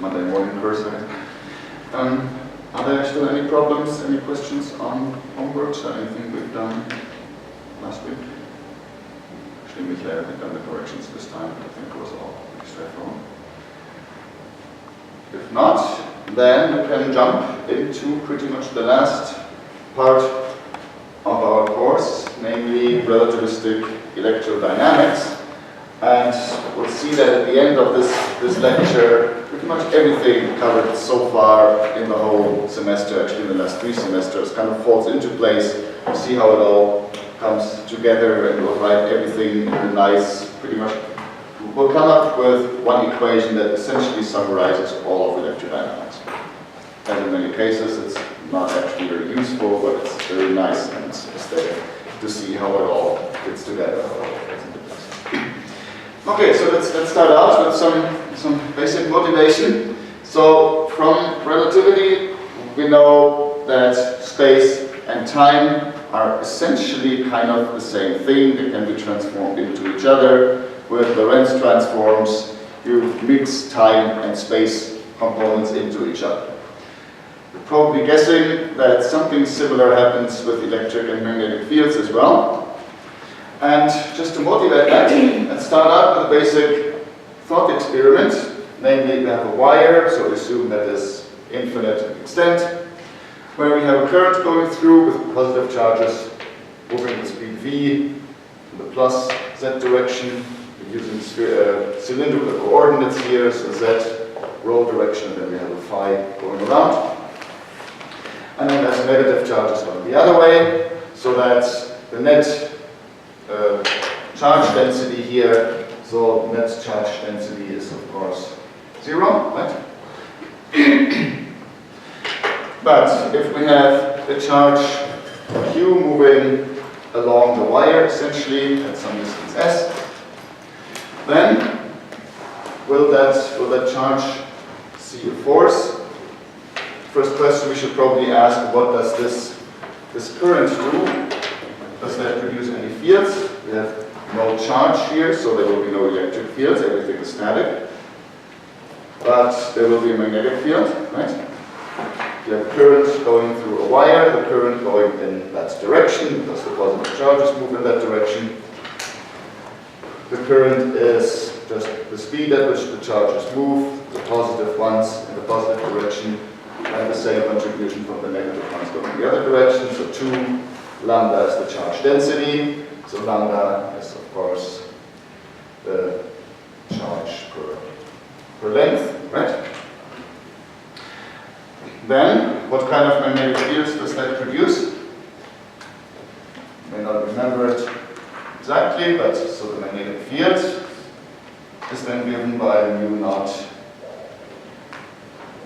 Monday morning course. Are there still any problems, any questions on homework? So anything we've done last week? Actually, Michael had done the corrections this time, but I think it was all pretty straightforward. If not, then we can jump into pretty much the last part of our course, namely relativistic electrodynamics. And we'll see that at the end of this lecture, pretty much everything covered so far in the whole semester, actually in the last 3 semesters, kind of falls into place. You see how it all comes together, and we'll write everything in a nice, pretty much, we'll come up with one equation that essentially summarizes all of electrodynamics. And in many cases, it's not actually very useful, but it's very nice and aesthetic to see how it all fits together. Okay, so let's start out with some basic motivation. So from relativity, we know that space and time are essentially kind of the same thing. They can be transformed into each other. With Lorentz transforms, you mix time and space components into each other. You're probably guessing that something similar happens with electric and magnetic fields as well. And just to motivate that, let's start out with a basic thought experiment. Namely, we have a wire, so we assume that is infinite in extent, where we have a current going through with positive charges moving with speed v in the plus z direction. We're using cylindrical coordinates here, so z, rho direction, and then we have a phi going around. And then there's negative charges going the other way, so that the net charge density here, so net charge density is of course 0, right? But if we have a charge q moving along the wire, essentially at some distance s, then will that charge see a force? First question we should probably ask, what does this current do? Does that produce any fields? We have no charge here, so there will be no electric fields, everything is static. But there will be a magnetic field, right? You have current going through a wire, the current going in that direction, because the positive charges move in that direction. The current is just the speed at which the charges move, the positive ones in the positive direction, and the same contribution from the negative ones going in the other direction, so 2 lambda is the charge density, so lambda is of course the charge per length, right? Then, what kind of magnetic fields does that produce? You may not remember it exactly, but so the magnetic field is then given by mu naught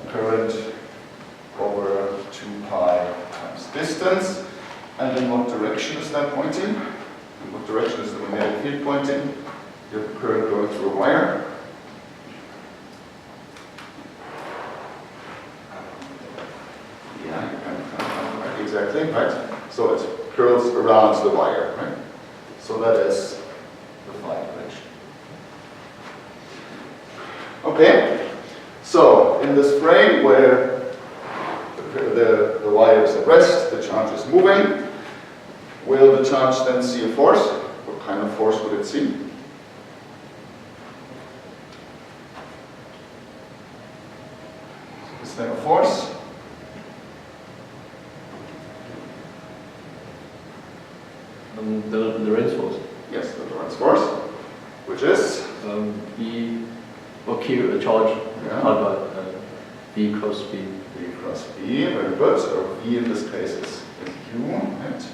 current over 2 pi times distance. And in what direction is that pointing? In what direction is the magnetic field pointing? You have a current going through a wire. Yeah, you can right, exactly, right? So it curls around the wire, right? So that is the phi direction. Okay, so in this frame where the wire is at rest, the charge is moving, will the charge then see a force? What kind of force would it see? Is there a force? The Lorentz force. Yes, the Lorentz force, which is? E or Q, a charge, divided by V cross B. V cross B, very good. So V in this case is Q, and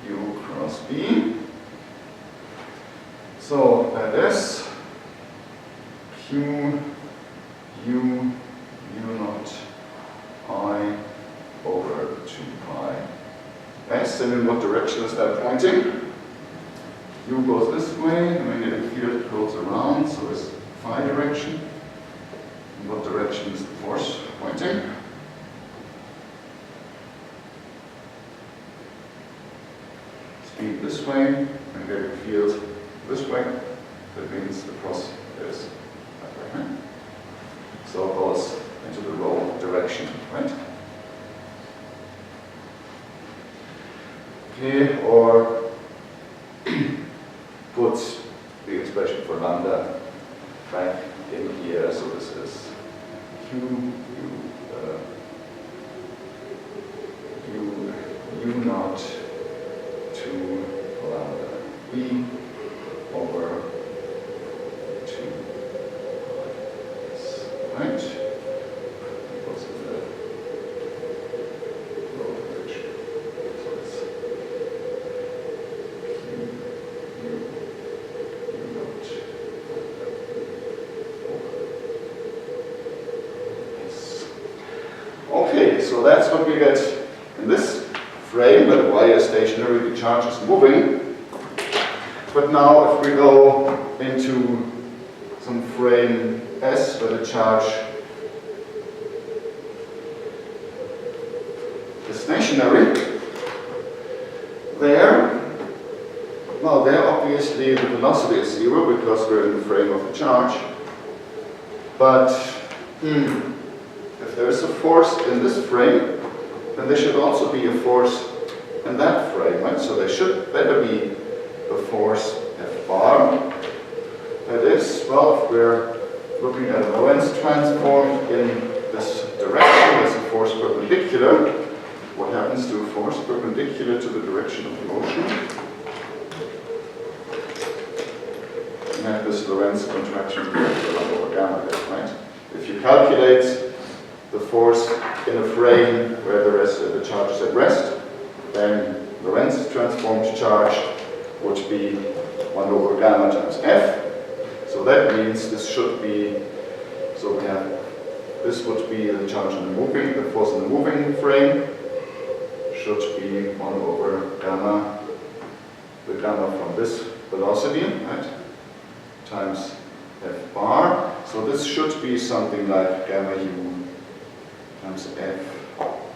U cross B. So that is Q U naught I over 2 pi s. And in what direction is that pointing? U goes this way, the magnetic field goes around, so it's phi direction. In what direction is the force pointing? Speed this way, magnetic field this way. That means the cross is that way. So it goes into the rho direction, right? Okay, or put the expression for lambda back in here. So this is u naught to lambda b over 2, right? Goes in the rho direction. So it's u naught over s. Okay, so that's what we get in this frame, where the y is stationary, the charge is moving. But now if we go into some frame S where the charge is stationary, there obviously the velocity is 0 because we're in the frame of the charge. But if there is a force in this frame, then there should also be a force in that frame, right? So there should better be a force F bar. That is, well, if we're looking at a Lorentz transform in this direction, there's a force perpendicular. What happens to a force perpendicular to the direction of motion? You have this Lorentz contraction over gamma, right? If you calculate the force in a frame where the charge is at rest, then Lorentz transformed charge would be 1 over gamma times F. So that means this should be, so we have, this would be the charge in the moving, the force in the moving frame should be 1 over gamma, the gamma from this velocity, right, times F bar. So this should be something like gamma u times F,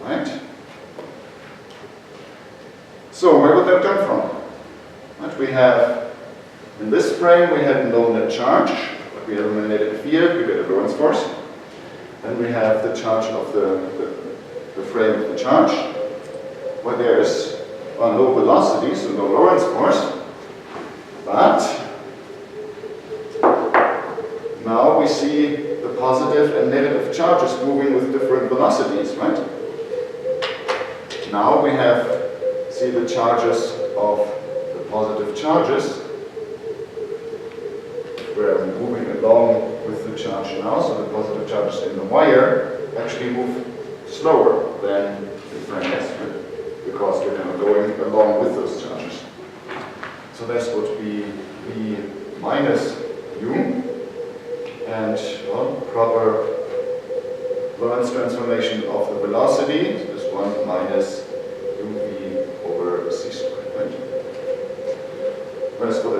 right? So where would that come from? Right, we have, in this frame we had no net charge, but we have a magnetic field, we get a Lorentz force. Then we have the charge of the frame of the charge, where there is no velocity, so no Lorentz force. But now we see the positive and negative charges moving with different velocities, right? Now we see the charges of the positive charges. We're moving along with the charge now, so the positive charges in the wire actually move slower than the frame S, because we're kind of going along with those charges. So this would be V minus U, and well, proper Lorentz transformation of the velocity is 1 minus uv over c squared. Right? Whereas for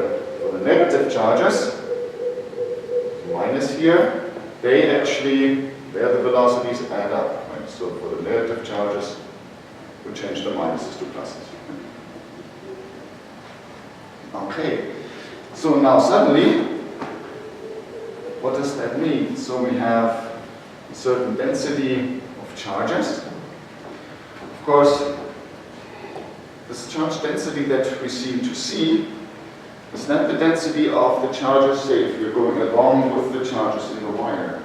the negative charges, minus here, they actually, there the velocities add up. Right? So for the negative charges, we change the minuses to pluses. Okay, so now suddenly, what does that mean? So we have a certain density of charges. Of course, this charge density that we seem to see is not the density of the charges, say, if you're going along with the charges in the wire.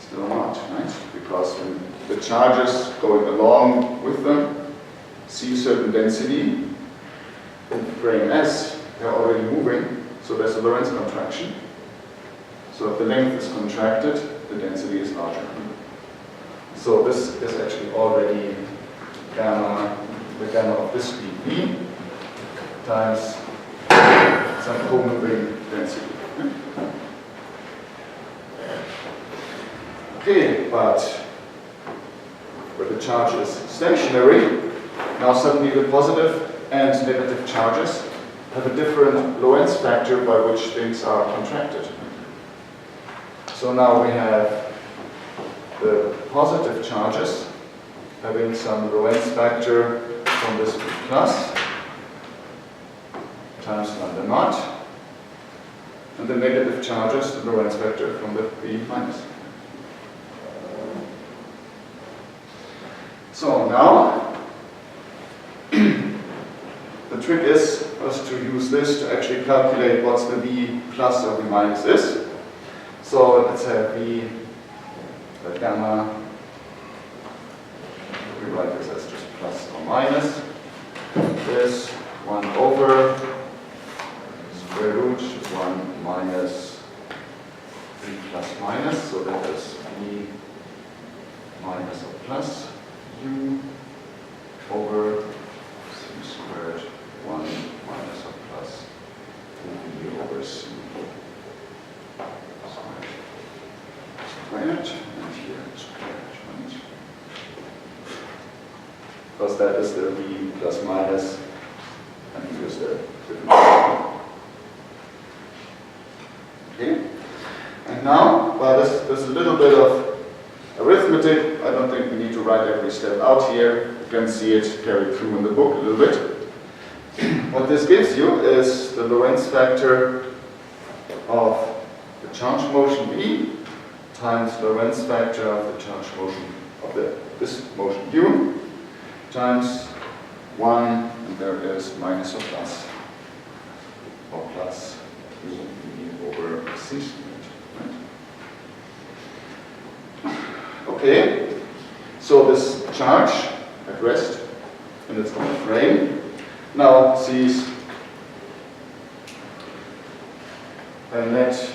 Still not, right? Because when the charges going along with them see a certain density, in frame S, they're already moving, so there's a Lorentz contraction. So if the length is contracted, the density is larger. So this is actually already gamma, the gamma of this dV times some co-moving density. Okay, but where the charge is stationary, now suddenly the positive and negative charges have a different Lorentz factor by which things are contracted. So now we have the positive charges having some Lorentz factor from this plus times lambda naught. and the negative charges, the Lorentz vector from the V minus. So now, the trick is us to use this to actually calculate what's the V plus or V minus is. So let's have V, the gamma, we write this as just plus or minus, is 1 over square root 1 minus V plus minus, so that is V minus or plus U over C squared 1 minus or plus V over C squared, and here squared, right? Because that is the V plus minus, and here's the difference. Okay? And now, well, there's a little bit of arithmetic. I don't think we need to write every step out here. You can see it carried through in the book a little bit. What this gives you is the Lorentz factor of the charge motion V times Lorentz factor of the charge motion of this motion U times 1, and there is minus or plus U V over C squared. Right? Okay, so this charge at rest in its own frame now sees a net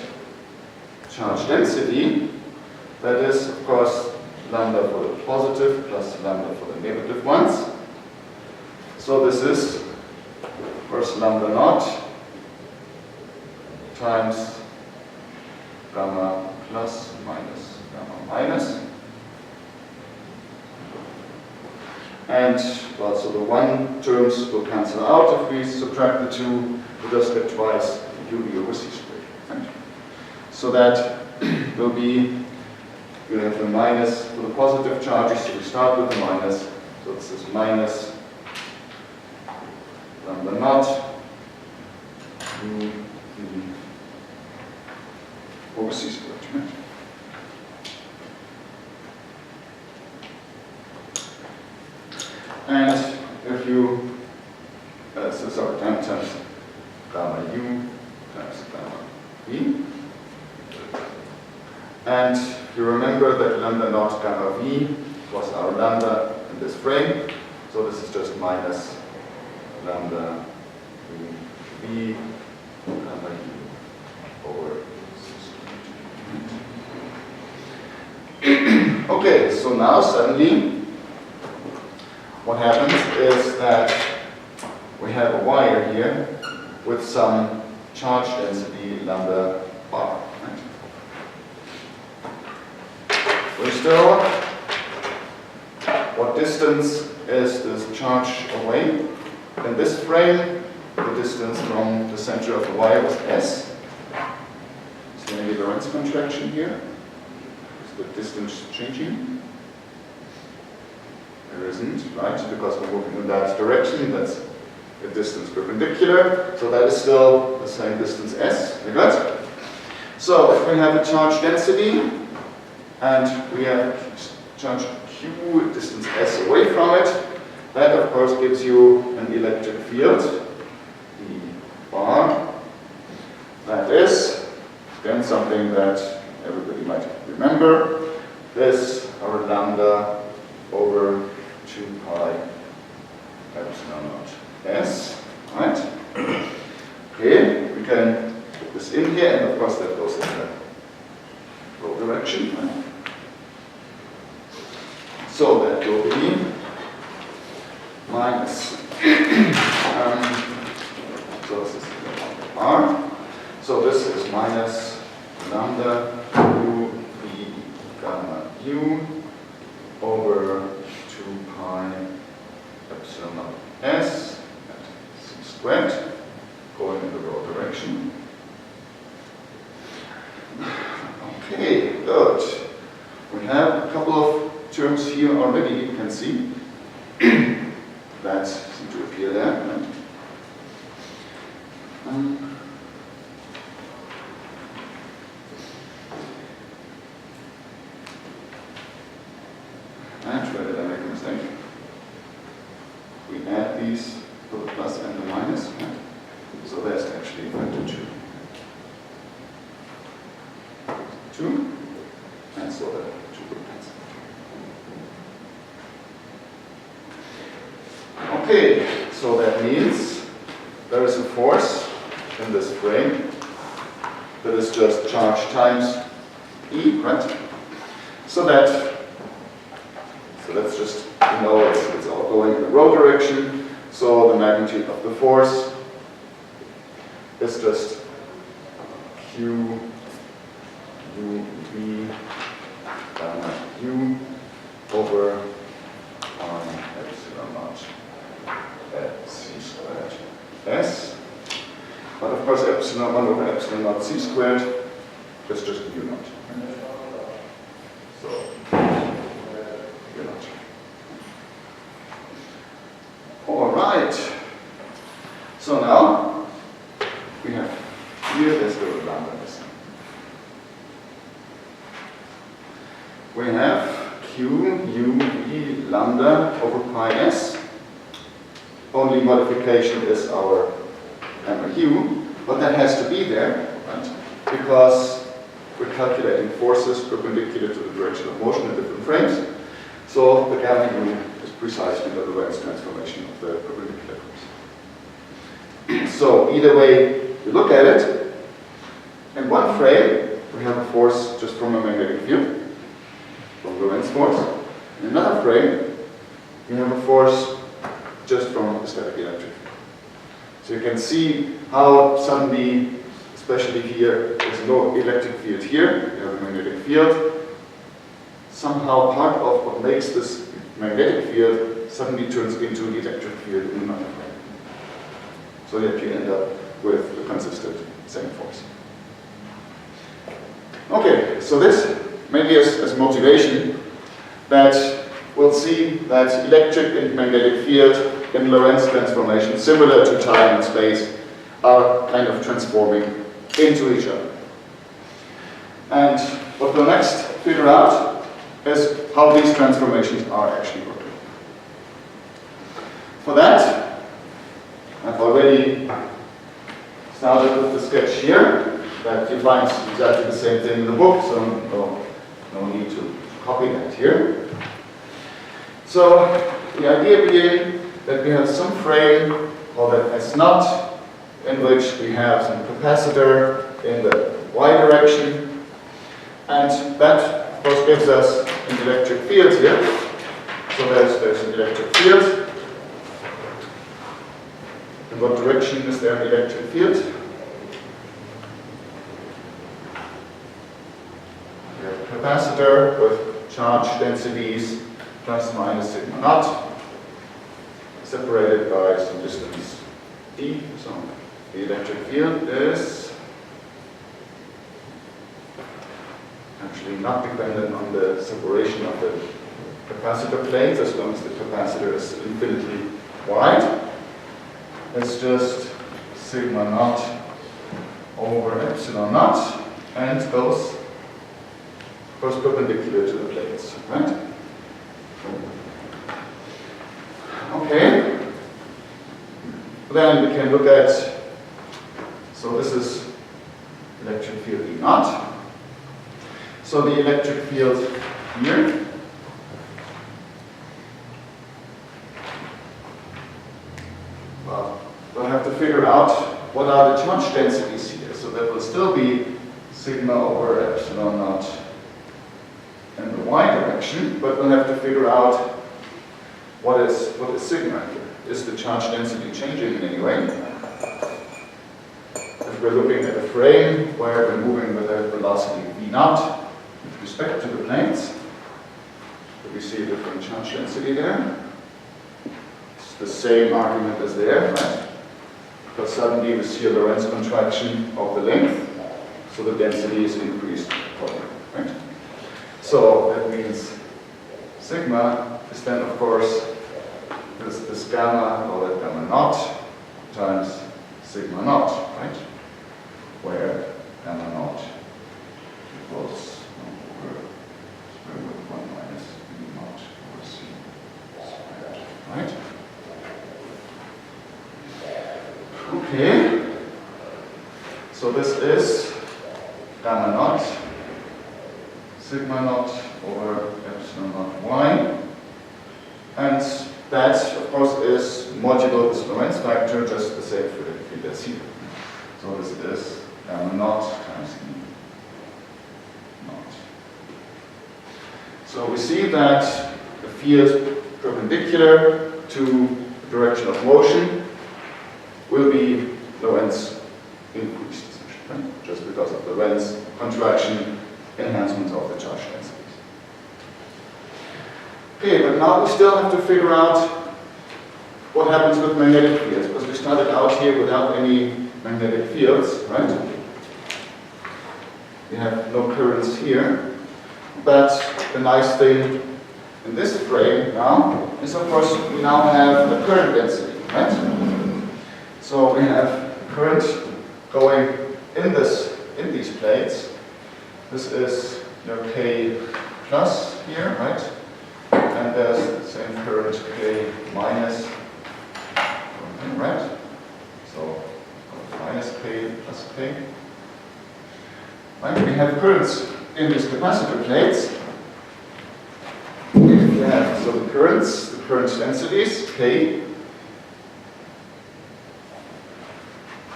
charge density that is, of course, lambda for the positive plus lambda for the negative ones. So this is first lambda naught times gamma plus minus gamma minus. And well, so the 1 terms will cancel out. If we subtract the 2, we just get twice uv over c squared. Right? So that will be, we have the minus for the positive charges, so we start with the minus. So this is minus lambda naught uv over c squared. Right? And if you, times gamma u times gamma v. And you remember that lambda naught gamma v was our lambda in this frame. So this is just minus lambda v gamma u over c squared. Okay, so now suddenly what happens is that we have a wire here with some charge density lambda bar. Right? We're still, what distance is this charge away? In this frame, the distance from the center of the wire was s. Is there any Lorentz contraction here? Is the distance changing? There isn't, right? Because we're moving in that direction. That's a distance perpendicular. So that is still the same distance s. Very good. So if we have a charge density and we have charge q, distance s away from it, that of course gives you an electric field, E bar. That is, again, something that everybody might remember. This, our lambda over 2 pi epsilon naught s, right? Okay, we can put this in here, and of course that goes in the row direction. Right? So that will be minus, so this is r. So this is minus lambda u v gamma u over 2 pi epsilon naught s at c squared, going in the row direction. Okay, good. We have a couple of terms here already, you can see. That seem to appear there. Right? these for the plus and the minus. Right? So there's actually factor 2. 2, and so the 2 will cancel. Okay, so that means there is a force in this frame that is just charge times E, right? So that's just, it's all going in the rho direction, so the magnitude of the force is just Q U V U over epsilon naught C squared S. But of course epsilon 1 over epsilon naught C squared is just mu naught. So mu naught. Alright. So now we have here this little lambda missing. We have Q U V lambda over pi S. Only modification is our MU, but that has to be there, right? Because we're calculating forces perpendicular to the direction of motion in different frames. So the gamma U is precisely the Lorentz transformation of the perpendicular force. So either way you look at it, in one frame we have a force just from a magnetic field, from Lorentz force. In another frame you have a force just from a static electric field. So you can see how suddenly, especially here, there's no electric field here, you have a magnetic field. Somehow part of what makes this magnetic field suddenly turns into the electric field in another frame. So that you end up with a consistent same force. Okay, so this maybe as motivation that we'll see that electric and magnetic field in Lorentz transformation, similar to time and space, are kind of transforming into each other. And what we'll next figure out is how these transformations are actually working. For that, I've already started with the sketch here that defines exactly the same thing in the book, so no need to copy that here. So the idea being that we have some frame called an S0, in which we have some capacitor in the y direction, and that of course gives us an electric field here. So there's an electric field. In what direction is there an electric field? We have a capacitor with charge densities plus minus sigma naught, separated by some distance d. So the electric field is actually not dependent on the separation of the capacitor plates, as long as the capacitor is infinitely wide. It's just sigma naught over epsilon naught, and goes perpendicular to the plates, right? Okay. Then we can look at, so this is electric field E naught. So the electric field here we'll have to figure out what are the charge densities here. So that will still be sigma over epsilon naught in the y direction, but we'll have to figure out what is sigma here. Is the charge density changing in any way? If we're looking at a frame where we're moving with a velocity v naught with respect to the planes, do we see a different charge density there? It's the same argument as there, right? Because suddenly we see a Lorentz contraction of the length, so the density is increased accordingly, right? So that means sigma is then, of course, this gamma, call it gamma naught, times sigma naught, right? Where gamma naught equals 1 over square root of 1 minus v naught over c squared, right? Okay. So this is gamma naught, sigma naught over epsilon naught y. And that, of course, is modulo this Lorentz factor, just the same for the field that's here. So this is gamma naught times E naught. So we see that the field perpendicular to the direction of motion will be Lorentz increased, essentially, right? Just because of the Lorentz contraction enhancement of the charge densities. Okay, but now we still have to figure out what happens with magnetic fields, because we started out here without any magnetic fields, right? We have no currents here, but the nice thing in this frame now is, of course, we now have the current density, right? So we have current going in these plates. This is your K plus here, right? And there's the same current K minus, right? So minus K plus K. Right? We have currents in these capacitor plates. If you have so the current densities K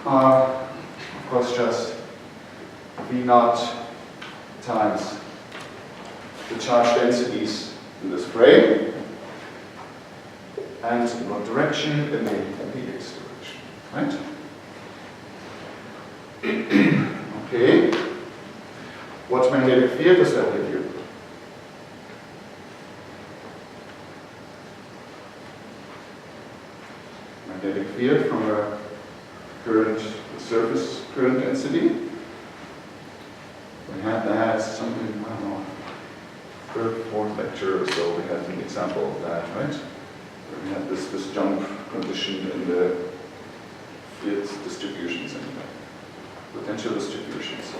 are, of course, just V naught times the charge densities in this frame, and in what direction? In the x direction, right? Okay. What magnetic field does that give you? Magnetic field from a current surface current density. We had that something, I don't know, third, fourth lecture or so, we had an example of that, right? Where we had this jump condition in the field distributions and potential distributions.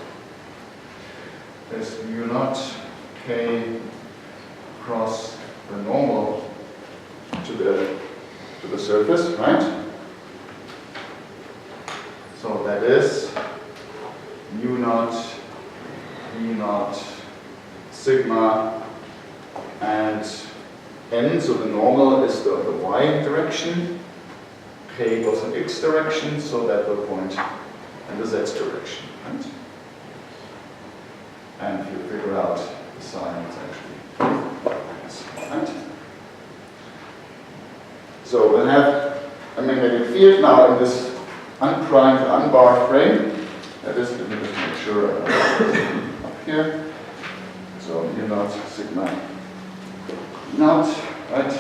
There's mu naught K across the normal to the surface, right? So that is mu naught, V naught, sigma, and n, so the normal is the y direction, K goes in x direction, so that will point in the z direction, right? And if you figure out the sign, it's actually minus, right? So we'll have a magnetic field now in this unprimed, unbarred frame. That is, let me just make sure up here. So mu naught sigma naught, right?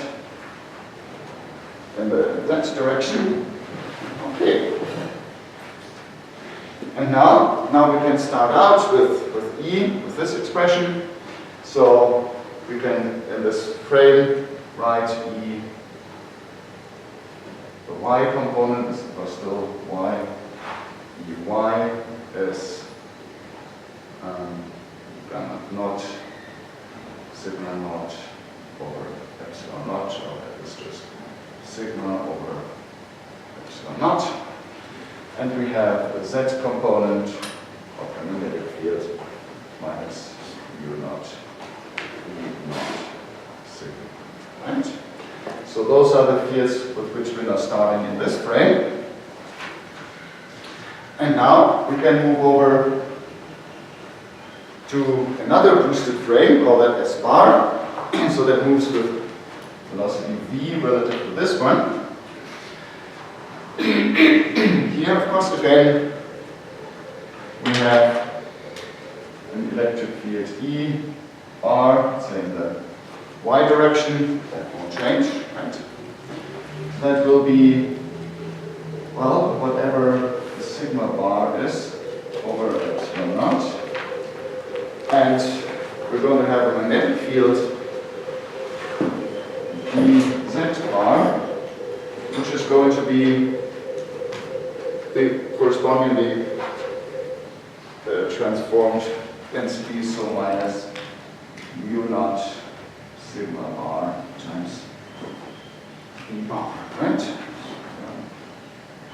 In that direction. Okay. And now we can start out with E, with this expression. So we can, in this frame, write E. The y component is still y. Y is gamma naught, sigma naught over epsilon naught, or that is just sigma over epsilon naught. And we have the z component of the magnetic field minus mu naught, E naught, sigma. Right? So those are the fields with which we're now starting in this frame. And now we can move over to another boosted frame, call that S bar. So that moves with velocity v relative to this one. Here, of course, again, we have an electric field E bar, say in the y direction. That won't change, right? That will be, well, whatever the sigma bar is over epsilon naught. And we're going to have a magnetic field dz bar, which is going to be the correspondingly transformed density, so minus mu naught sigma bar times E bar, right?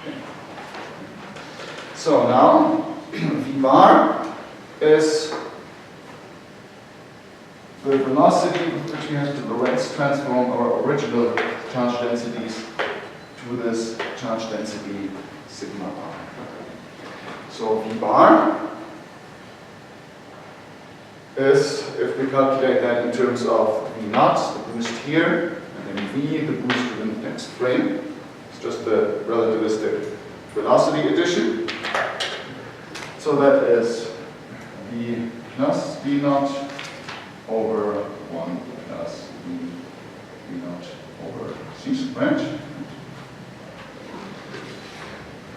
Okay. So now V bar is the velocity with which we have to Lorentz transform our original charge densities to this charge density sigma bar. So V bar is, if we calculate that in terms of V naught, the boost here, and then V, the boost to the next frame, it's just the relativistic velocity addition. So that is V plus V naught over 1 plus V naught over C squared.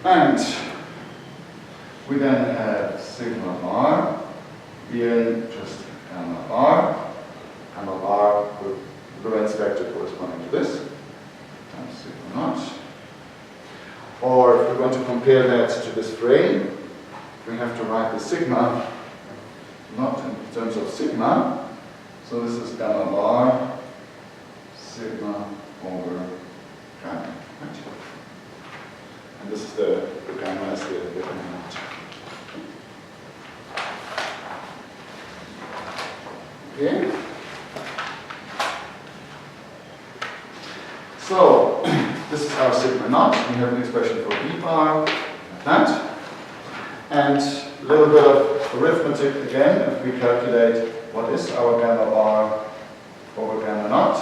And we then have sigma bar being just gamma bar with the Lorentz vector corresponding to this, times sigma naught. Or if we want to compare that to this frame, we have to write the sigma not in terms of sigma. So this is gamma bar sigma over gamma. Right? And this is the gamma is the gamma naught. Okay. So this is our sigma naught. We have an expression for V bar, like that. And a little bit of arithmetic again, if we calculate what is our gamma bar over gamma naught.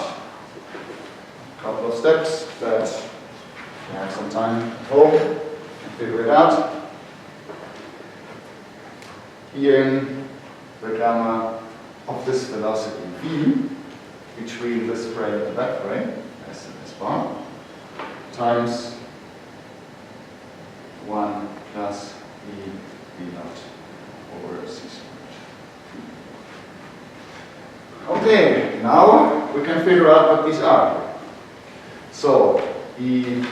A couple of steps that you have some time at home and figure it out. Being the gamma of this velocity V between this frame and that frame, S and S bar, times 1 plus V naught over C squared. Okay, now we can figure out what these are. So E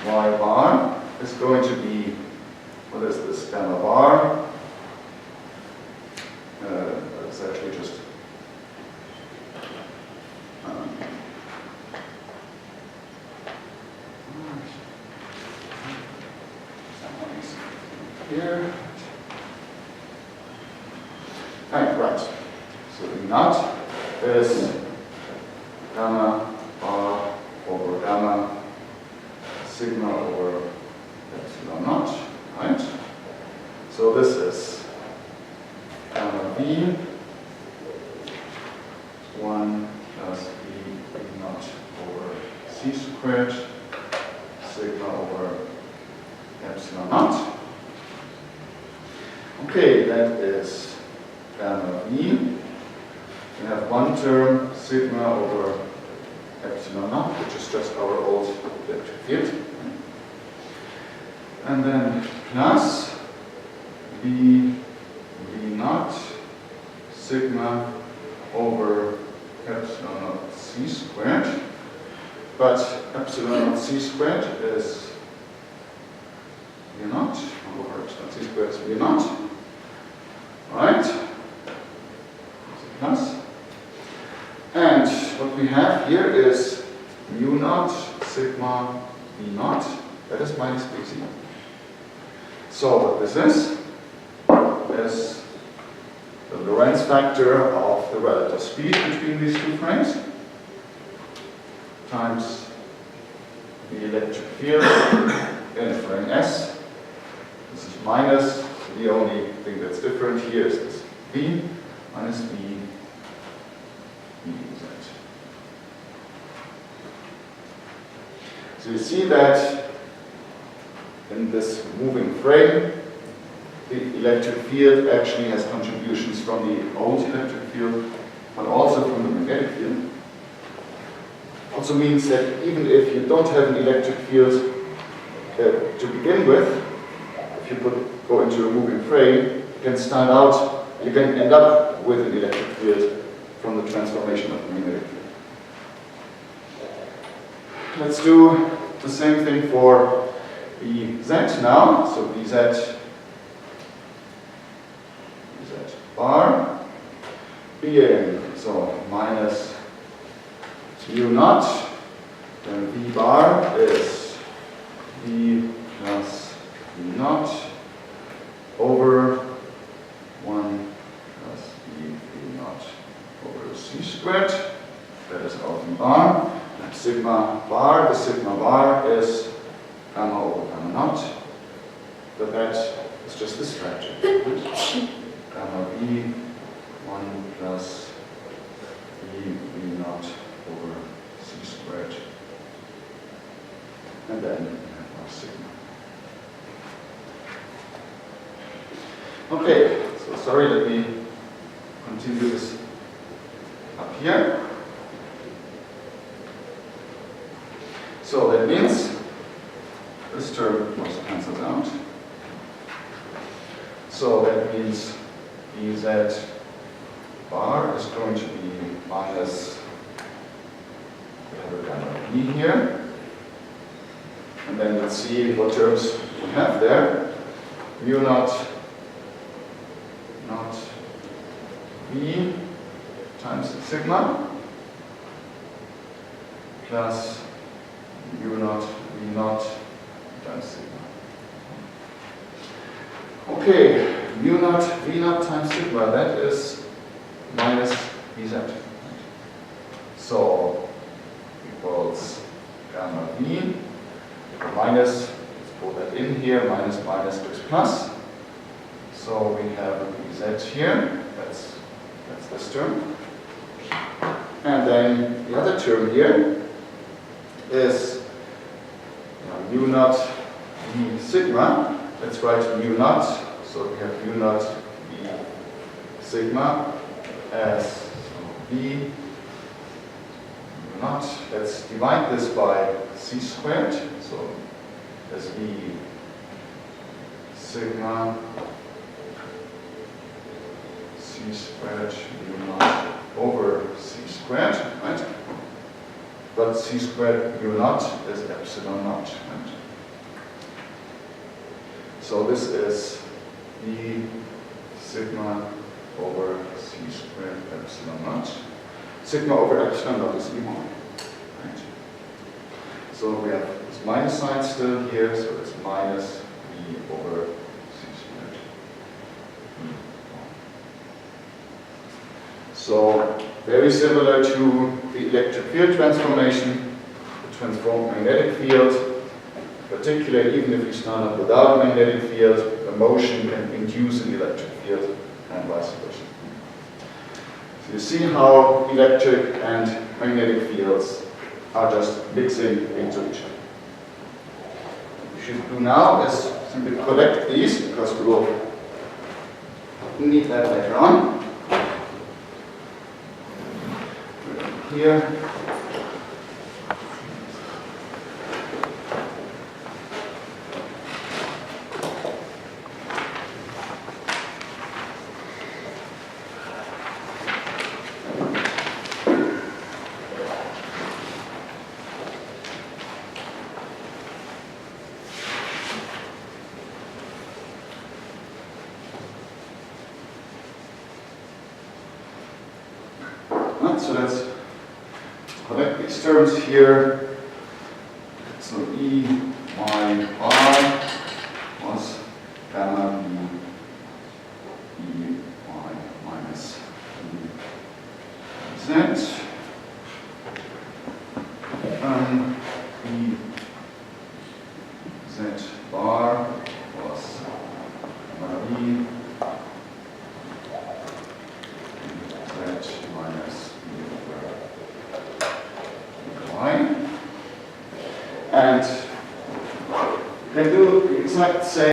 Y bar is going to be, what is this, gamma bar? It's actually just here. Right. So V naught is gamma bar over gamma sigma over epsilon naught. Right. So this is gamma V 1 plus V naught over C squared sigma over epsilon naught. Okay, that is gamma V. We have one term, sigma over epsilon naught, which is just our old electric field. And then plus V naught sigma over epsilon naught C squared. But epsilon naught C squared is V naught over epsilon C squared is V naught. Right? Plus. And what we have here is mu naught sigma V naught. That is minus BC. So what this is the Lorentz factor of the relative speed between these two frames times the electric field in frame S. This is minus. The only thing that's different here is this V minus V Z. So you see that in this moving frame, the electric field actually has contributions from the old electric field, but also from the magnetic field. Also means that even if you don't have an electric field to begin with, if you go into a moving frame, you can start out, you can end up with an electric field from the transformation of the magnetic field. Let's do the same thing for Vz now. So Vz bar being, so minus mu naught, then V bar is V plus V naught over 1 plus V naught over C squared. That is our V bar. And sigma bar, the sigma bar is gamma over gamma naught. But that is just this fraction. Gamma V 1 plus V naught over C squared. And then we have our sigma. Okay, so sorry, let me continue this up here. So that means this term also cancels out. So that means Vz bar is going to be minus, we have a gamma V here. And then let's see what terms we have there. Mu naught V times sigma plus mu naught V naught times sigma. Okay, mu naught V naught times sigma, that is minus Vz. So equals gamma V minus, let's put that in here, minus minus gives plus. So we have a Vz here, that's this term. And then the other term here is mu naught V sigma. Let's write mu naught. So we have mu naught V sigma as V mu naught. Let's divide this by C squared. So as V sigma C squared mu naught over C squared, right? But C squared mu naught is epsilon naught, right? So this is V sigma over C squared epsilon naught. Sigma over epsilon naught is E1, right? So we have this minus sign still here, so it's minus V over C squared. So very similar to the electric field transformation, the transformed magnetic field, particularly even if we start up without a magnetic field, the motion can induce an electric field and vice versa. So you see how electric and magnetic fields are just mixing into each other. What we should do now is simply collect these, because we will need that later on. Here. Right, so let's collect these terms here. So E y r was gamma B E y minus E z. E z bar was gamma B z minus and can do the exact same